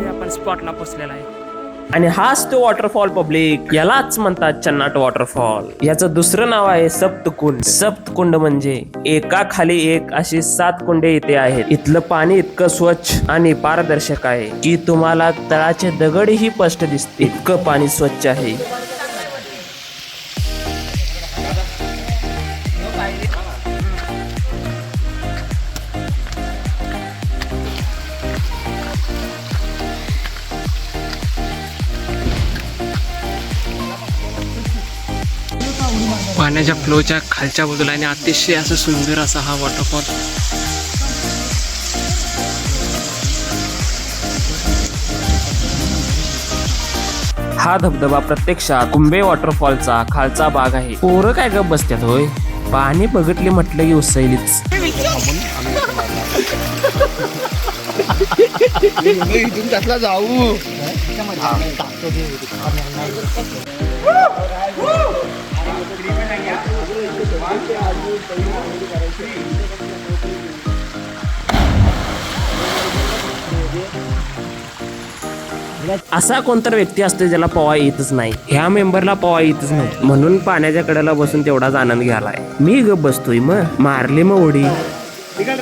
Finally आपण स्पॉटला पोहोचलेला आहे. आणि हाच तो वॉटरफॉल पब्लिक, यालाच म्हणतात चन्नाट वॉटरफॉल. याचं दुसरं नाव आहे सप्तकुंड. सप्तकुंड म्हणजे एका खाली एक अशी 7 कुंडे इथे आहेत. इथलं पाणी इतकं स्वच्छ आणि पारदर्शक आहे की तुम्हाला तळाचे दगडही स्पष्ट दिसते, इतकं पाणी स्वच्छ आहे. पाण्याच्या फ्लोच्या खालच्या बाजूला आणि अतिशय असं सुंदर असा हा वॉटरफॉल. हा धबधबा प्रत्यक्षात कुंभे वॉटरफॉलचा खालचा भाग आहे. पोरं काय गप बसतात होय, पाणी बघितले म्हटलं की उसळलीच. इथून त्यातला जाऊ. असा कोणतर व्यक्ती असतो ज्याला पोवा येतच नाही. ह्या मेंबरला पोवा येतच नाही म्हणून पाण्याच्या कडेला बसून तेवढाच आनंद घ्यालाय. मी गप बसतोय, मग मारली मग उडी. इधर